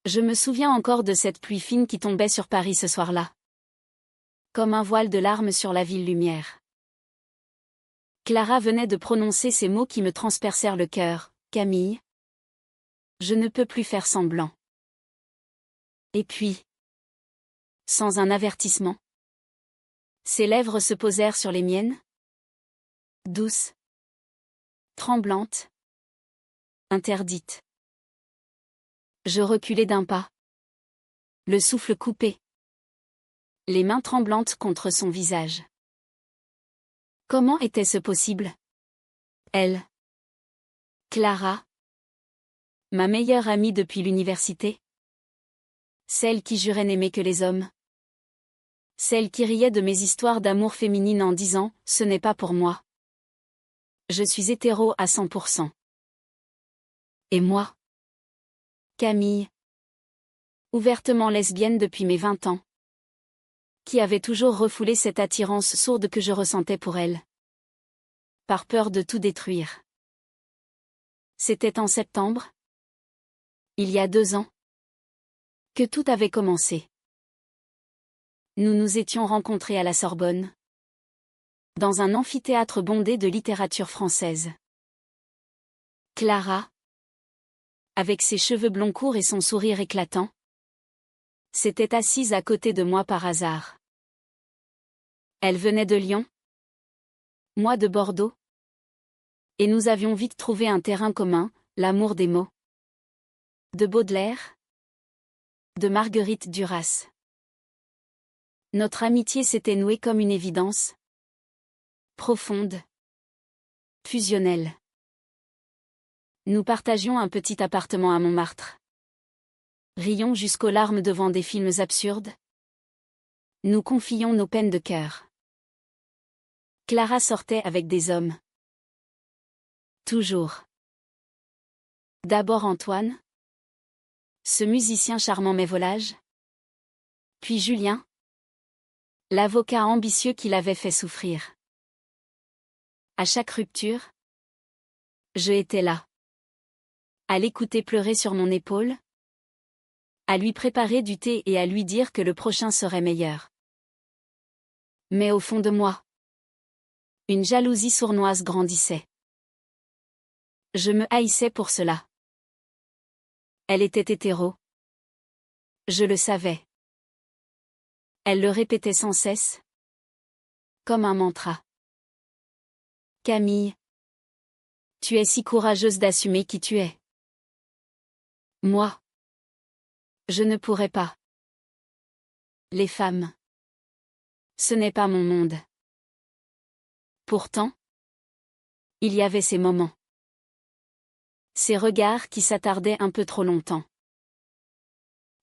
Je me souviens encore de cette pluie fine qui tombait sur Paris ce soir-là. Comme un voile de larmes sur la ville lumière. Clara venait de prononcer ces mots qui me transpercèrent le cœur. « Camille. Je ne peux plus faire semblant. » Et puis, sans un avertissement, ses lèvres se posèrent sur les miennes. Douces. Tremblantes. Interdites. Je reculai d'un pas. Le souffle coupé. Les mains tremblantes contre son visage. Comment était-ce possible? Elle. Clara. Ma meilleure amie depuis l'université. Celle qui jurait n'aimer que les hommes. Celle qui riait de mes histoires d'amour féminine en disant « ce n'est pas pour moi ». Je suis hétéro à 100%. Et moi? Camille. Ouvertement lesbienne depuis mes 20 ans. Qui avait toujours refoulé cette attirance sourde que je ressentais pour elle. Par peur de tout détruire. C'était en septembre. Il y a 2 ans. Que tout avait commencé. Nous nous étions rencontrés à la Sorbonne. Dans un amphithéâtre bondé de littérature française. Clara. Avec ses cheveux blonds courts et son sourire éclatant. S'était assise à côté de moi par hasard. Elle venait de Lyon. Moi de Bordeaux. Et nous avions vite trouvé un terrain commun, l'amour des mots. De Baudelaire. De Marguerite Duras. Notre amitié s'était nouée comme une évidence. Profonde. Fusionnelle. Nous partagions un petit appartement à Montmartre. Rions jusqu'aux larmes devant des films absurdes. Nous confions nos peines de cœur. Clara sortait avec des hommes. Toujours. D'abord Antoine. Ce musicien charmant mais volage. Puis Julien. L'avocat ambitieux qui l'avait fait souffrir. À chaque rupture, je étais là. À l'écouter pleurer sur mon épaule. À lui préparer du thé et à lui dire que le prochain serait meilleur. Mais au fond de moi, une jalousie sournoise grandissait. Je me haïssais pour cela. Elle était hétéro. Je le savais. Elle le répétait sans cesse. Comme un mantra. Camille. Tu es si courageuse d'assumer qui tu es. Moi. Je ne pourrais pas. Les femmes. Ce n'est pas mon monde. Pourtant. Il y avait ces moments. Ces regards qui s'attardaient un peu trop longtemps.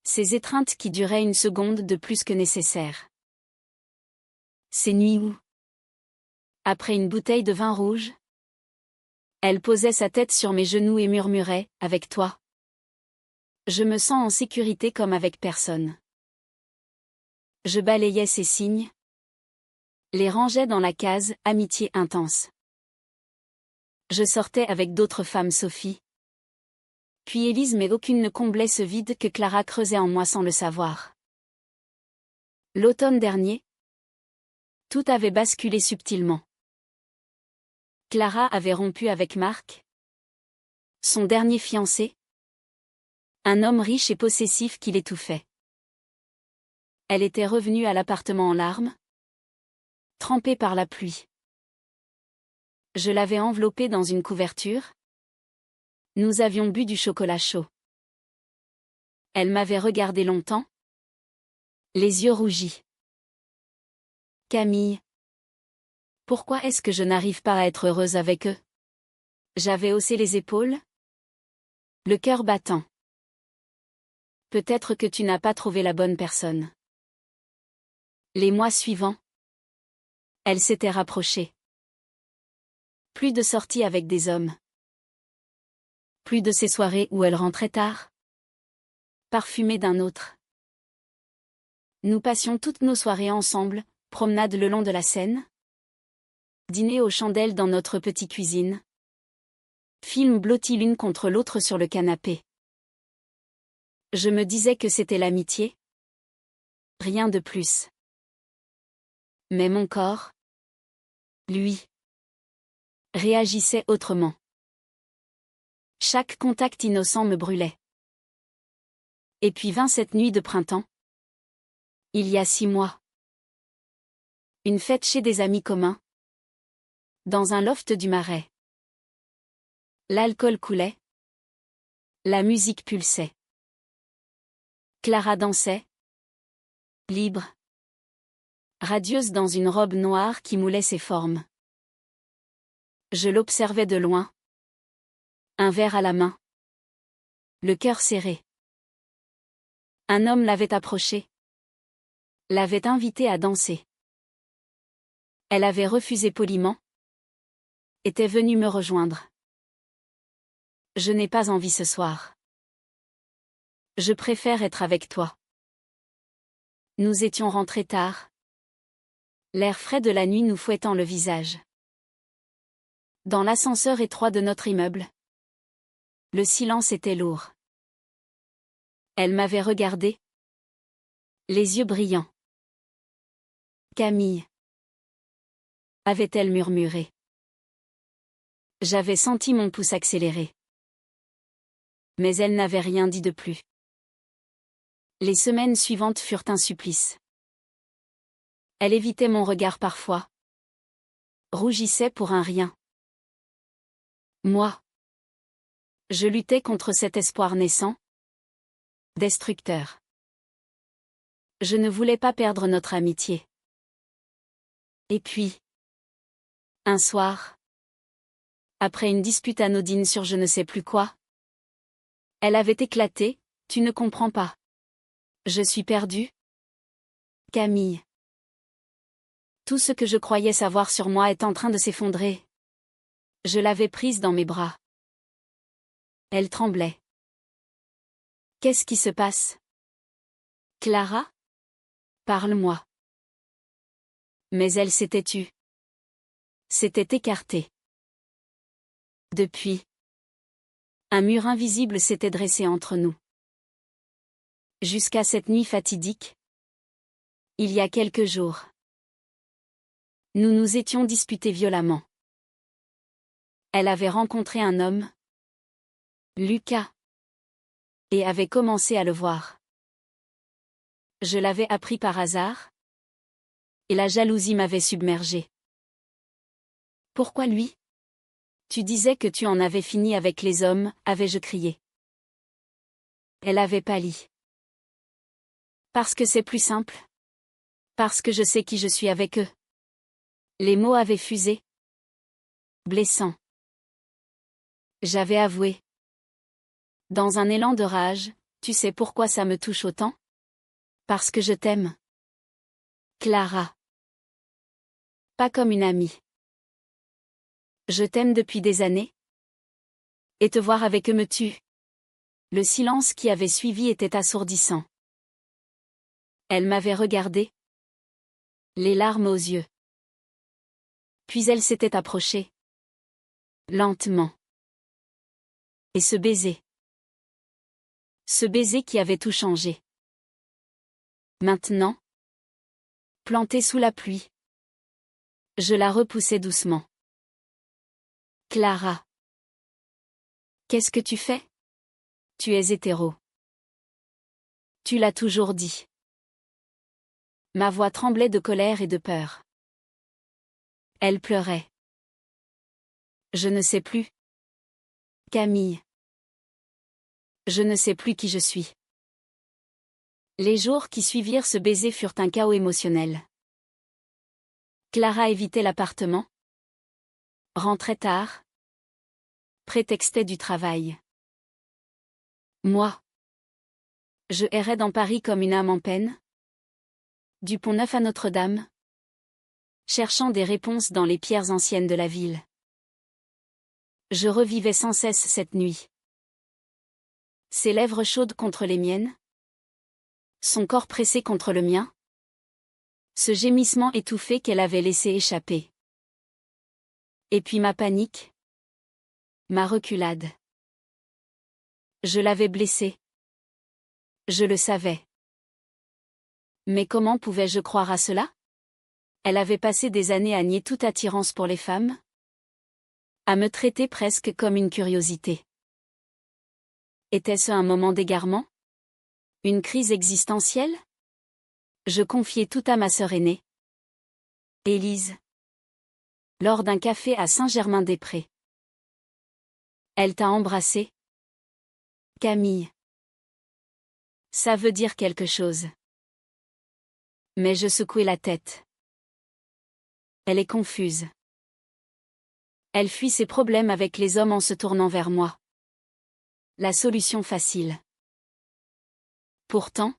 Ces étreintes qui duraient une seconde de plus que nécessaire. Ces nuits où, après une bouteille de vin rouge, elle posait sa tête sur mes genoux et murmurait « Avec toi, je me sens en sécurité comme avec personne. » Je balayais ces signes, les rangeais dans la case « Amitié intense ». Je sortais avec d'autres femmes Sophie. Puis Élise mais aucune ne comblait ce vide que Clara creusait en moi sans le savoir. L'automne dernier, tout avait basculé subtilement. Clara avait rompu avec Marc, son dernier fiancé, un homme riche et possessif qui l'étouffait. Elle était revenue à l'appartement en larmes, trempée par la pluie. Je l'avais enveloppée dans une couverture. Nous avions bu du chocolat chaud. Elle m'avait regardé longtemps, les yeux rougis. Camille. Pourquoi est-ce que je n'arrive pas à être heureuse avec eux? J'avais haussé les épaules, le cœur battant. Peut-être que tu n'as pas trouvé la bonne personne. Les mois suivants, elle s'était rapprochée. Plus de sorties avec des hommes. Plus de ces soirées où elle rentrait tard. Parfumée d'un autre. Nous passions toutes nos soirées ensemble, promenade le long de la Seine. Dîner aux chandelles dans notre petite cuisine. Film blottis l'une contre l'autre sur le canapé. Je me disais que c'était l'amitié. Rien de plus. Mais mon corps, lui, réagissait autrement. Chaque contact innocent me brûlait. Et puis vint cette nuit de printemps. Il y a 6 mois. Une fête chez des amis communs. Dans un loft du Marais. L'alcool coulait. La musique pulsait. Clara dansait. Libre. Radieuse dans une robe noire qui moulait ses formes. Je l'observais de loin. Un verre à la main. Le cœur serré. Un homme l'avait approchée. L'avait invitée à danser. Elle avait refusé poliment. Était venue me rejoindre. Je n'ai pas envie ce soir. Je préfère être avec toi. Nous étions rentrés tard. L'air frais de la nuit nous fouettant le visage. Dans l'ascenseur étroit de notre immeuble. Le silence était lourd. Elle m'avait regardé. Les yeux brillants. Camille. Avait-elle murmuré. J'avais senti mon pouce accélérer. Mais elle n'avait rien dit de plus. Les semaines suivantes furent un supplice. Elle évitait mon regard parfois. Rougissait pour un rien. Moi. Je luttais contre cet espoir naissant. Destructeur. Je ne voulais pas perdre notre amitié. Et puis. Un soir. Après une dispute anodine sur je ne sais plus quoi. Elle avait éclaté, tu ne comprends pas. Je suis perdue. Camille. Tout ce que je croyais savoir sur moi est en train de s'effondrer. Je l'avais prise dans mes bras. Elle tremblait. Qu'est-ce qui se passe? Clara? Parle-moi. Mais elle s'était tue. S'était écartée. Depuis. Un mur invisible s'était dressé entre nous. Jusqu'à cette nuit fatidique. Il y a quelques jours. Nous nous étions disputés violemment. Elle avait rencontré un homme. Lucas. Et avait commencé à le voir. Je l'avais appris par hasard. Et la jalousie m'avait submergée. Pourquoi lui? Tu disais que tu en avais fini avec les hommes, avais-je crié. Elle avait pâli. Parce que c'est plus simple. Parce que je sais qui je suis avec eux. Les mots avaient fusé. Blessant. J'avais avoué. Dans un élan de rage, tu sais pourquoi ça me touche autant? Parce que je t'aime. Clara. Pas comme une amie. Je t'aime depuis des années. Et te voir avec eux me tue. Le silence qui avait suivi était assourdissant. Elle m'avait regardé. Les larmes aux yeux. Puis elle s'était approchée. Lentement. Et ce baiser. Ce baiser qui avait tout changé. Maintenant. Plantée sous la pluie. Je la repoussais doucement. Clara. Qu'est-ce que tu fais? Tu es hétéro. Tu l'as toujours dit. Ma voix tremblait de colère et de peur. Elle pleurait. Je ne sais plus. Camille. Je ne sais plus qui je suis. Les jours qui suivirent ce baiser furent un chaos émotionnel. Clara évitait l'appartement. Rentrait tard. Prétextait du travail. Moi. Je errais dans Paris comme une âme en peine. Du Pont-Neuf à Notre-Dame. Cherchant des réponses dans les pierres anciennes de la ville. Je revivais sans cesse cette nuit. Ses lèvres chaudes contre les miennes. Son corps pressé contre le mien. Ce gémissement étouffé qu'elle avait laissé échapper. Et puis ma panique. Ma reculade. Je l'avais blessée. Je le savais. Mais comment pouvais-je croire à cela? Elle avait passé des années à nier toute attirance pour les femmes, à me traiter presque comme une curiosité. Était-ce un moment d'égarement? Une crise existentielle? Je confiai tout à ma sœur aînée, Élise, lors d'un café à Saint-Germain-des-Prés. Elle t'a embrassé? Camille. Ça veut dire quelque chose. Mais je secouai la tête. Elle est confuse. Elle fuit ses problèmes avec les hommes en se tournant vers moi. La solution facile. Pourtant,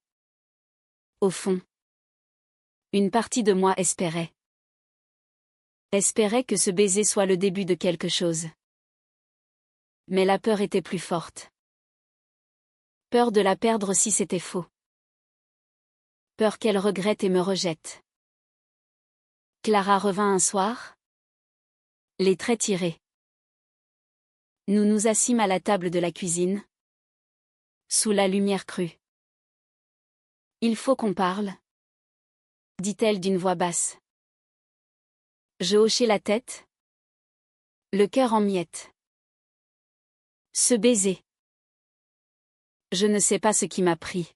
au fond, une partie de moi espérait. Espérait que ce baiser soit le début de quelque chose. Mais la peur était plus forte. Peur de la perdre si c'était faux. Peur qu'elle regrette et me rejette. Clara revint un soir, les traits tirés. Nous nous assîmes à la table de la cuisine, sous la lumière crue. Il faut qu'on parle, dit-elle d'une voix basse. Je hochai la tête, le cœur en miettes. Ce baiser. Je ne sais pas ce qui m'a pris.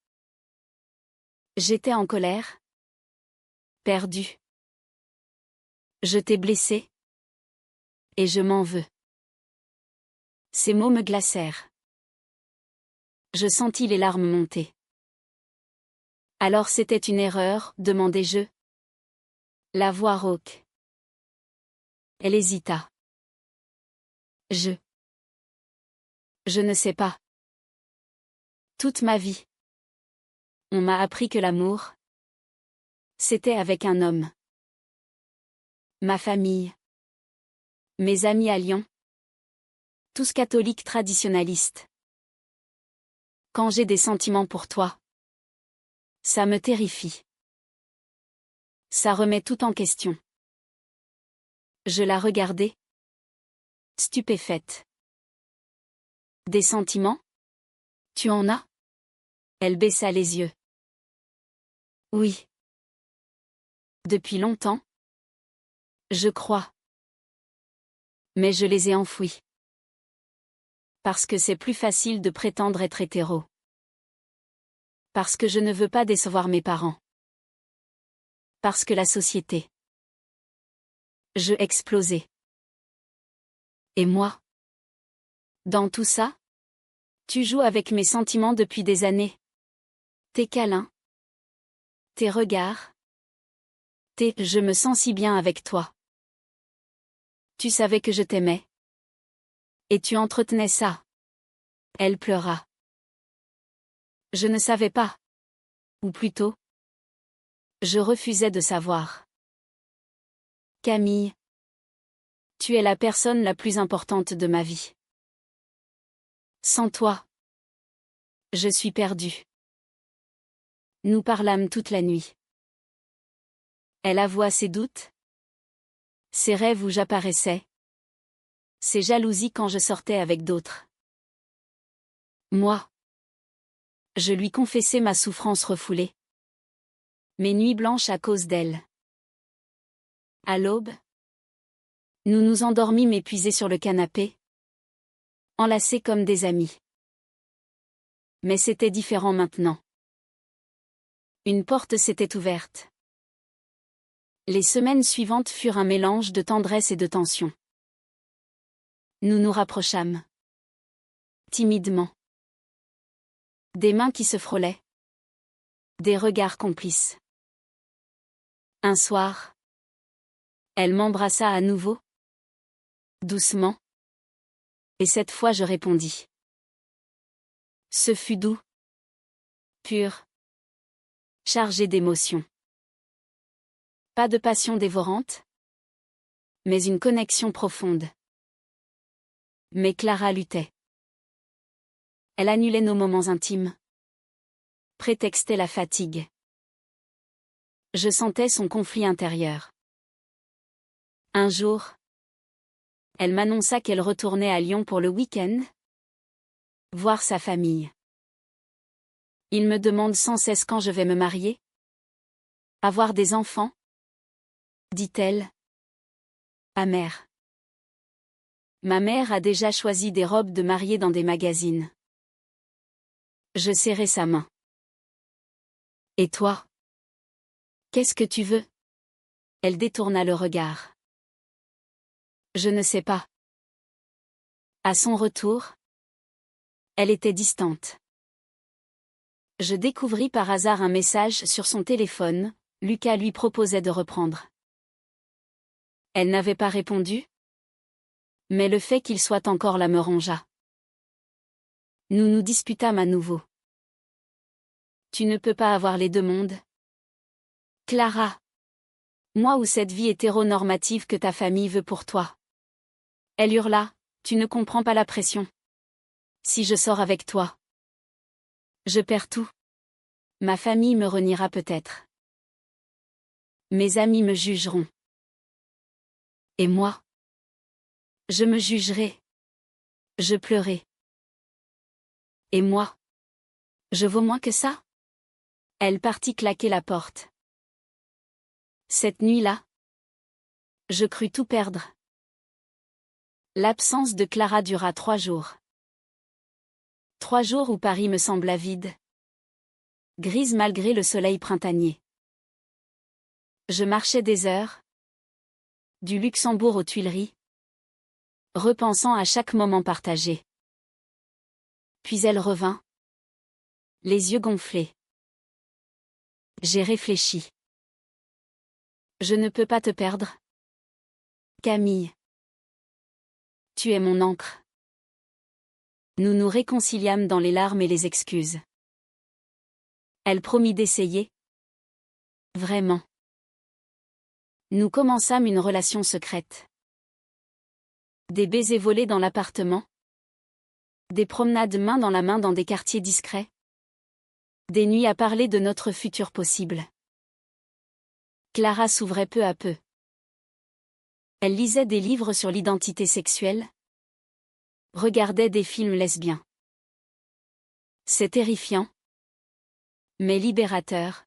J'étais en colère, perdue. Je t'ai blessé, et je m'en veux. Ces mots me glacèrent. Je sentis les larmes monter. Alors c'était une erreur, demandai-je. La voix rauque. Elle hésita. Je ne sais pas. Toute ma vie. On m'a appris que l'amour, c'était avec un homme. Ma famille. Mes amis à Lyon. Tous catholiques traditionnalistes. Quand j'ai des sentiments pour toi, ça me terrifie. Ça remet tout en question. Je la regardais, stupéfaite. Des sentiments? Tu en as? Elle baissa les yeux. Oui. Depuis longtemps. Je crois. Mais je les ai enfouis. Parce que c'est plus facile de prétendre être hétéro. Parce que je ne veux pas décevoir mes parents. Parce que la société. Je explosais. Et moi? Dans tout ça? Tu joues avec mes sentiments depuis des années. Tes câlins. Tes regards. Je me sens si bien avec toi. Tu savais que je t'aimais. Et tu entretenais ça. Elle pleura. Je ne savais pas. Ou plutôt, je refusais de savoir. Camille. Tu es la personne la plus importante de ma vie. Sans toi, je suis perdue. Nous parlâmes toute la nuit. Elle avoua ses doutes, ses rêves où j'apparaissais, ses jalousies quand je sortais avec d'autres. Moi, je lui confessais ma souffrance refoulée. Mes nuits blanches à cause d'elle. À l'aube, nous nous endormîmes épuisés sur le canapé, enlacés comme des amis. Mais c'était différent maintenant. Une porte s'était ouverte. Les semaines suivantes furent un mélange de tendresse et de tension. Nous nous rapprochâmes. Timidement. Des mains qui se frôlaient. Des regards complices. Un soir, elle m'embrassa à nouveau. Doucement. Et cette fois je répondis. Ce fut doux. Pur. Chargé d'émotions. Pas de passion dévorante. Mais une connexion profonde. Mais Clara luttait. Elle annulait nos moments intimes. Prétextait la fatigue. Je sentais son conflit intérieur. Un jour, elle m'annonça qu'elle retournait à Lyon pour le week-end, voir sa famille. Il me demande sans cesse quand je vais me marier. Avoir des enfants? Dit-elle. Amère. Ma mère a déjà choisi des robes de mariée dans des magazines. Je serrai sa main. Et toi? Qu'est-ce que tu veux? Elle détourna le regard. Je ne sais pas. À son retour, elle était distante. Je découvris par hasard un message sur son téléphone, Lucas lui proposait de reprendre. Elle n'avait pas répondu, mais le fait qu'il soit encore là me rongea. Nous nous disputâmes à nouveau. Tu ne peux pas avoir les deux mondes. Clara. Moi ou cette vie hétéronormative que ta famille veut pour toi. Elle hurla, tu ne comprends pas la pression. Si je sors avec toi, je perds tout. Ma famille me reniera peut-être. Mes amis me jugeront. Et moi? Je me jugerai. Je pleurai. Et moi? Je vaux moins que ça? Elle partit claquer la porte. Cette nuit-là, je crus tout perdre. L'absence de Clara dura 3 jours. 3 jours où Paris me sembla vide. Grise malgré le soleil printanier. Je marchais des heures. Du Luxembourg aux Tuileries. Repensant à chaque moment partagé. Puis elle revint. Les yeux gonflés. J'ai réfléchi. Je ne peux pas te perdre. Camille. Tu es mon encre. Nous nous réconciliâmes dans les larmes et les excuses. Elle promit d'essayer. Vraiment. Nous commençâmes une relation secrète. Des baisers volés dans l'appartement. Des promenades main dans la main dans des quartiers discrets. Des nuits à parler de notre futur possible. Clara s'ouvrait peu à peu. Elle lisait des livres sur l'identité sexuelle. Regardait des films lesbiens. C'est terrifiant. Mais libérateur.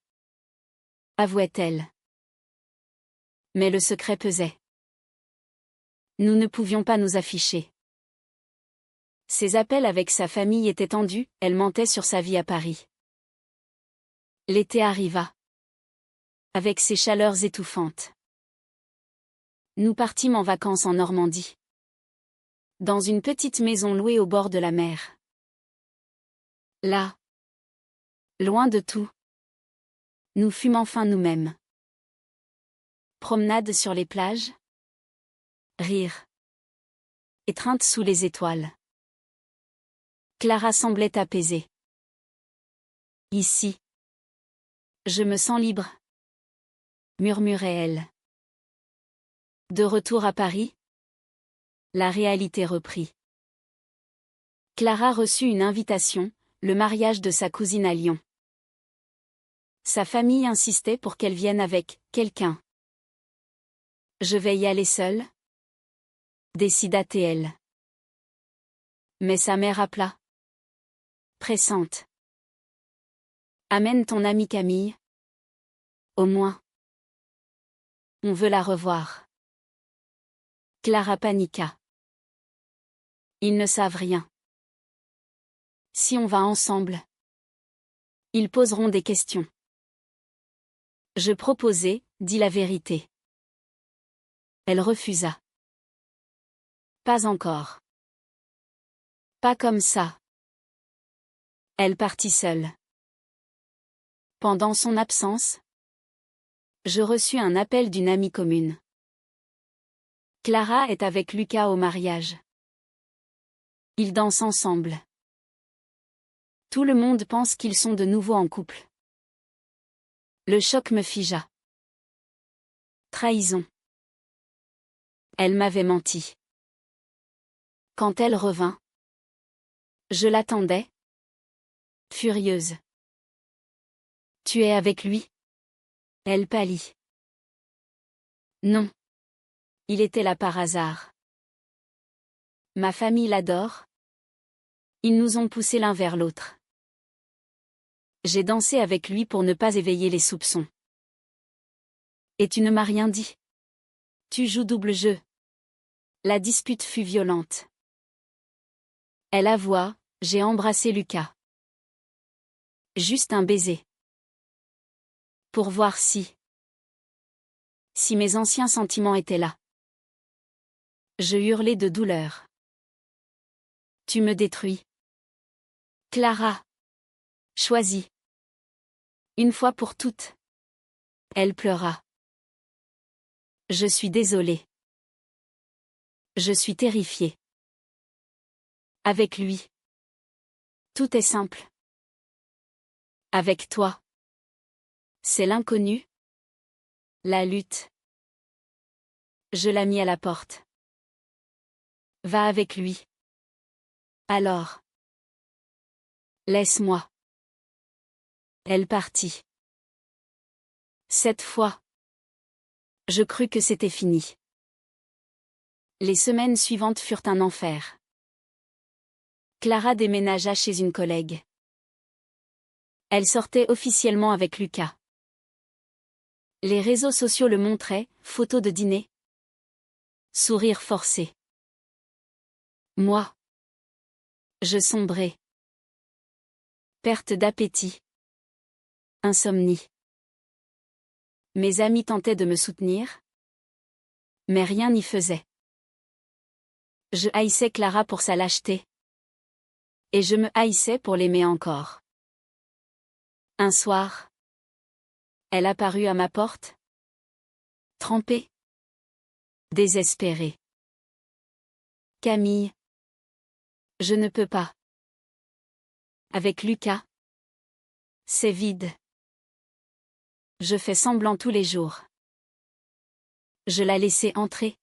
Avouait-elle. Mais le secret pesait. Nous ne pouvions pas nous afficher. Ses appels avec sa famille étaient tendus, elle mentait sur sa vie à Paris. L'été arriva. Avec ses chaleurs étouffantes. Nous partîmes en vacances en Normandie. Dans une petite maison louée au bord de la mer. Là. Loin de tout. Nous fûmes enfin nous-mêmes. Promenade sur les plages. Rire. Étreinte sous les étoiles. Clara semblait apaisée. Ici. Je me sens libre. Murmurait-elle. De retour à Paris. La réalité reprit. Clara reçut une invitation, le mariage de sa cousine à Lyon. Sa famille insistait pour qu'elle vienne avec quelqu'un. Je vais y aller seule. Décida-t-elle. Mais sa mère appela. Pressante. Amène ton amie Camille. Au moins. On veut la revoir. Clara paniqua. Ils ne savent rien. Si on va ensemble, ils poseront des questions. Je proposai, dit la vérité. Elle refusa. Pas encore. Pas comme ça. Elle partit seule. Pendant son absence, je reçus un appel d'une amie commune. Clara est avec Lucas au mariage. Ils dansent ensemble. Tout le monde pense qu'ils sont de nouveau en couple. Le choc me figea. Trahison. Elle m'avait menti. Quand elle revint, je l'attendais. Furieuse. Tu es avec lui? Elle pâlit. Non. Il était là par hasard. Ma famille l'adore. Ils nous ont poussés l'un vers l'autre. J'ai dansé avec lui pour ne pas éveiller les soupçons. Et tu ne m'as rien dit. Tu joues double jeu. La dispute fut violente. Elle avoua, j'ai embrassé Lucas. Juste un baiser. Pour voir si mes anciens sentiments étaient là. Je hurlai de douleur. Tu me détruis. Clara. Choisis. Une fois pour toutes. Elle pleura. Je suis désolée. Je suis terrifiée. Avec lui. Tout est simple. Avec toi. C'est l'inconnu. La lutte. Je la mis à la porte. Va avec lui. Alors. Laisse-moi. Elle partit. Cette fois. Je crus que c'était fini. Les semaines suivantes furent un enfer. Clara déménagea chez une collègue. Elle sortait officiellement avec Lucas. Les réseaux sociaux le montraient, photos de dîner. Sourire forcé. Moi. Je sombrais. Perte d'appétit. Insomnie. Mes amis tentaient de me soutenir. Mais rien n'y faisait. Je haïssais Clara pour sa lâcheté. Et je me haïssais pour l'aimer encore. Un soir. Elle apparut à ma porte. Trempée. Désespérée. Camille. Je ne peux pas. Avec Lucas. C'est vide. Je fais semblant tous les jours. Je la laissai entrer.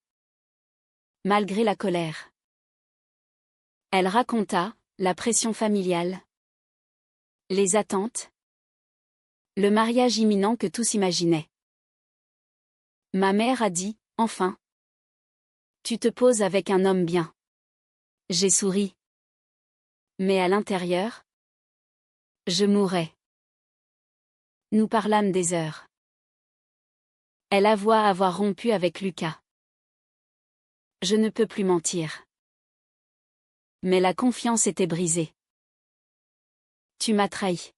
Malgré la colère. Elle raconta, la pression familiale. Les attentes. Le mariage imminent que tous imaginaient. Ma mère a dit, enfin. Tu te poses avec un homme bien. J'ai souri. Mais à l'intérieur. Je mourais. Nous parlâmes des heures. Elle avoua avoir rompu avec Lucas. Je ne peux plus mentir. Mais la confiance était brisée. Tu m'as trahi.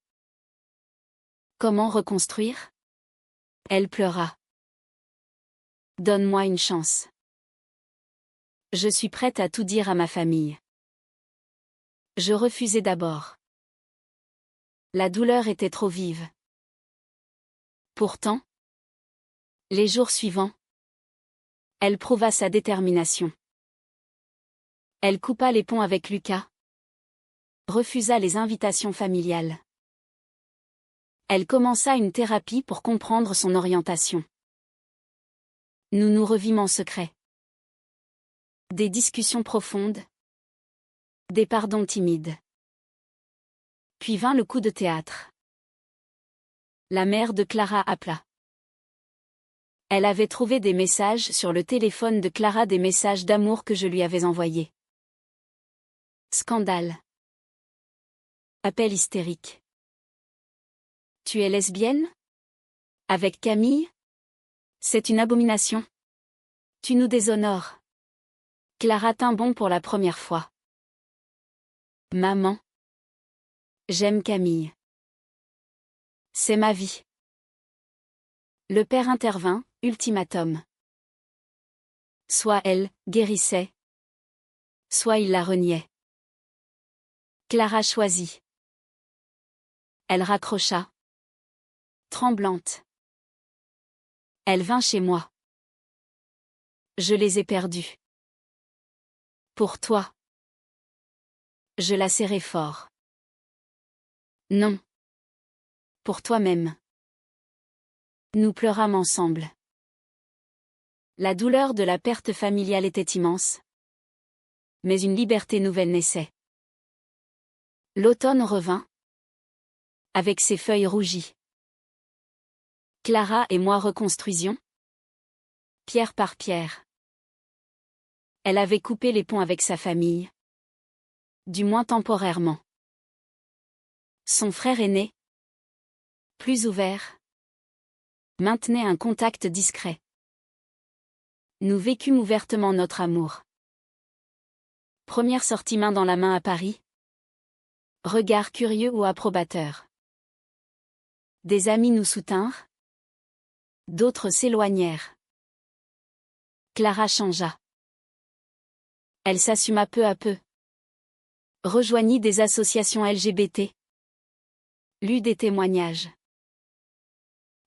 Comment reconstruire? Elle pleura. Donne-moi une chance. Je suis prête à tout dire à ma famille. Je refusai d'abord. La douleur était trop vive. Pourtant, les jours suivants, elle prouva sa détermination. Elle coupa les ponts avec Lucas. Refusa les invitations familiales. Elle commença une thérapie pour comprendre son orientation. Nous nous revîmes en secret. Des discussions profondes. Des pardons timides. Puis vint le coup de théâtre. La mère de Clara appela. Elle avait trouvé des messages sur le téléphone de Clara, des messages d'amour que je lui avais envoyés. Scandale. Appel hystérique. Tu es lesbienne? Avec Camille? C'est une abomination. Tu nous déshonores. Clara tint bon pour la première fois. Maman. J'aime Camille. C'est ma vie. Le père intervint, ultimatum. Soit elle guérissait, soit il la reniait. Clara choisit. Elle raccrocha. Tremblante. Elle vint chez moi. Je les ai perdus. Pour toi. Je la serrai fort. Non. Pour toi-même. Nous pleurâmes ensemble. La douleur de la perte familiale était immense. Mais une liberté nouvelle naissait. L'automne revint. Avec ses feuilles rougies. Clara et moi reconstruisions. Pierre par pierre. Elle avait coupé les ponts avec sa famille. Du moins temporairement. Son frère aîné, Plus ouvert. Maintenez un contact discret. Nous vécûmes ouvertement notre amour. Première sortie main dans la main à Paris. Regard curieux ou approbateur. Des amis nous soutinrent. D'autres s'éloignèrent. Clara changea. Elle s'assuma peu à peu. Rejoignit des associations LGBT. Lut des témoignages.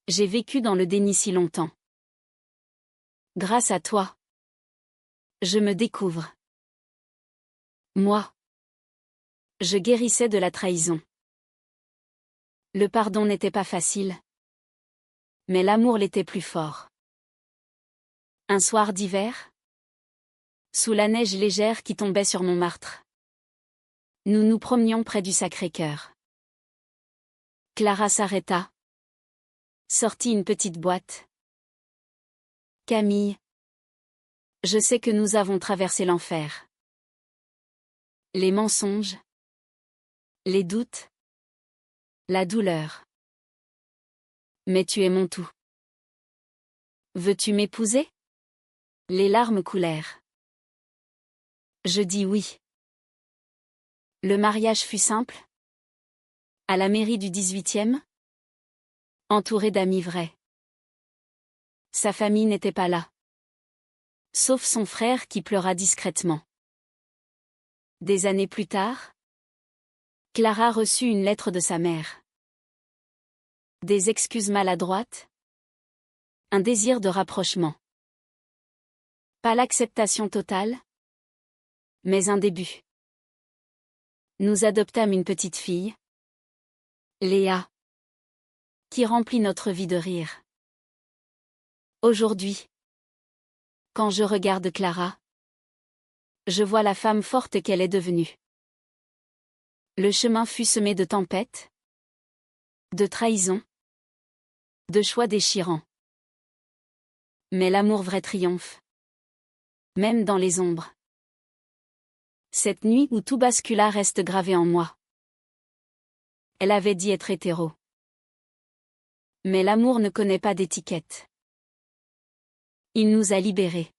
J'ai vécu dans le déni si longtemps. Grâce à toi. Je me découvre. Moi. Je guérissais de la trahison. Le pardon n'était pas facile. Mais l'amour l'était plus fort. Un soir d'hiver. Sous la neige légère qui tombait sur Montmartre. Nous nous promenions près du Sacré-Cœur. Clara s'arrêta. Sortit une petite boîte. Camille. Je sais que nous avons traversé l'enfer. Les mensonges. Les doutes. La douleur. Mais tu es mon tout. Veux-tu m'épouser? Les larmes coulèrent. Je dis oui. Le mariage fut simple. À la mairie du 18e. Entouré d'amis vrais. Sa famille n'était pas là. Sauf son frère qui pleura discrètement. Des années plus tard. Clara reçut une lettre de sa mère. Des excuses maladroites. Un désir de rapprochement. Pas l'acceptation totale. Mais un début. Nous adoptâmes une petite fille. Léa. Qui remplit notre vie de rire. Aujourd'hui. Quand je regarde Clara. Je vois la femme forte qu'elle est devenue. Le chemin fut semé de tempêtes. De trahisons. De choix déchirants. Mais l'amour vrai triomphe. Même dans les ombres. Cette nuit où tout bascula reste gravé en moi. Elle avait dit être hétéro. Mais l'amour ne connaît pas d'étiquette. Il nous a libérés.